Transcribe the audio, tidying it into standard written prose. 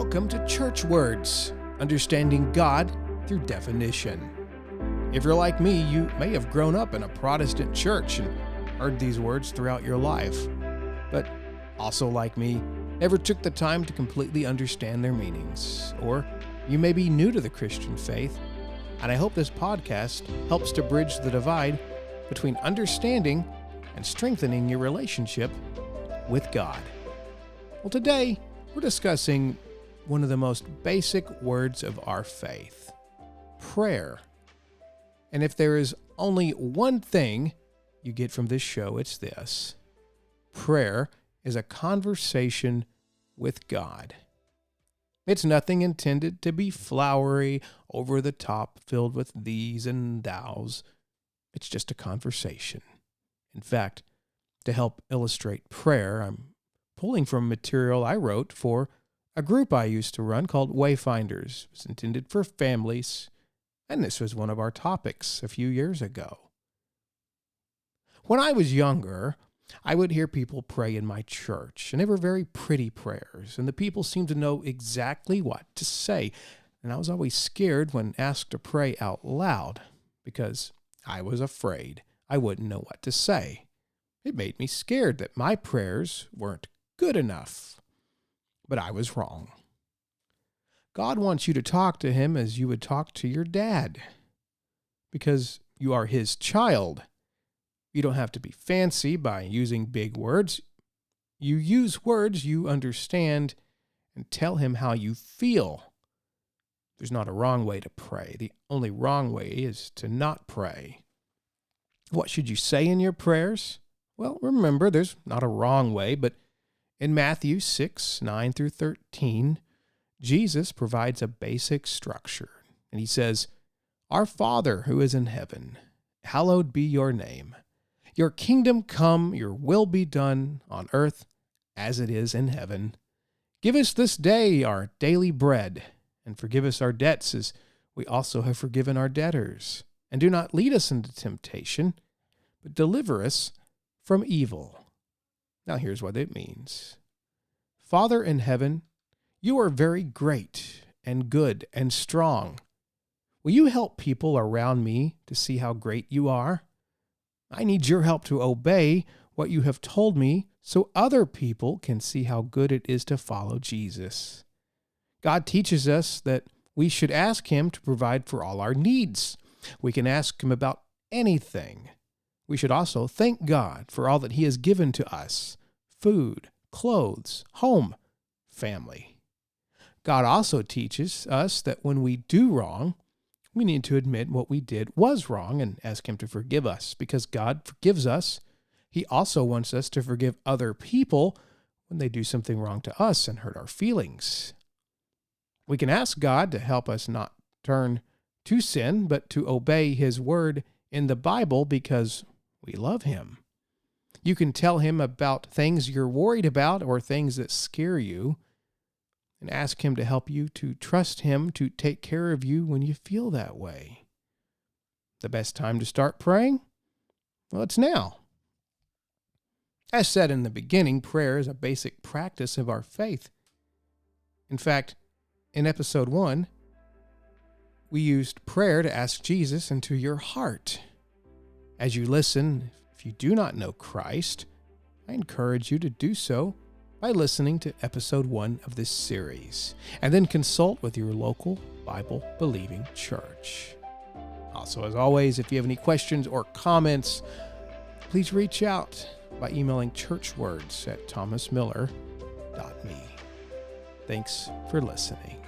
Welcome to Church Words, understanding God through definition. If you're like me, you may have grown up in a Protestant church and heard these words throughout your life, but also like me, never took the time to completely understand their meanings. Or you may be new to the Christian faith, and I hope this podcast helps to bridge the divide between understanding and strengthening your relationship with God. Well, today we're discussing one of the most basic words of our faith, prayer. And if there is only one thing you get from this show, it's this: prayer is a conversation with God. It's nothing intended to be flowery, over the top, filled with thees and thous. It's just a conversation. In fact, to help illustrate prayer, I'm pulling from material I wrote for a group I used to run called Wayfinders. It was intended for families, and this was one of our topics a few years ago. When I was younger, I would hear people pray in my church, and they were very pretty prayers, and the people seemed to know exactly what to say. And I was always scared when asked to pray out loud, because I was afraid I wouldn't know what to say. It made me scared that my prayers weren't good enough. But I was wrong. God wants you to talk to him as you would talk to your dad, because you are his child. You don't have to be fancy by using big words. You use words you understand and tell him how you feel. There's not a wrong way to pray. The only wrong way is to not pray. What should you say in your prayers? Well, remember, there's not a wrong way, but in Matthew 6:9-13, Jesus provides a basic structure, and he says, "Our Father who is in heaven, hallowed be your name. Your kingdom come, your will be done on earth as it is in heaven. Give us this day our daily bread, and forgive us our debts as we also have forgiven our debtors. And do not lead us into temptation, but deliver us from evil." Now here's what it means. Father in heaven, you are very great and good and strong. Will you help people around me to see how great you are? I need your help to obey what you have told me so other people can see how good it is to follow Jesus. God teaches us that we should ask him to provide for all our needs. We can ask him about anything. We should also thank God for all that he has given to us: food, clothes, home, family. God also teaches us that when we do wrong, we need to admit what we did was wrong and ask him to forgive us. Because God forgives us, he also wants us to forgive other people when they do something wrong to us and hurt our feelings. We can ask God to help us not turn to sin, but to obey his word in the Bible because we love him. You can tell him about things you're worried about or things that scare you, and ask him to help you to trust him to take care of you when you feel that way. The best time to start praying? Well, it's now. As said in the beginning, prayer is a basic practice of our faith. In fact, in episode 1, we used prayer to ask Jesus into your heart. As you listen, if you do not know Christ, I encourage you to do so by listening to episode 1 of this series, and then consult with your local Bible-believing church. Also, as always, if you have any questions or comments, please reach out by emailing churchwords@thomasmiller.me. Thanks for listening.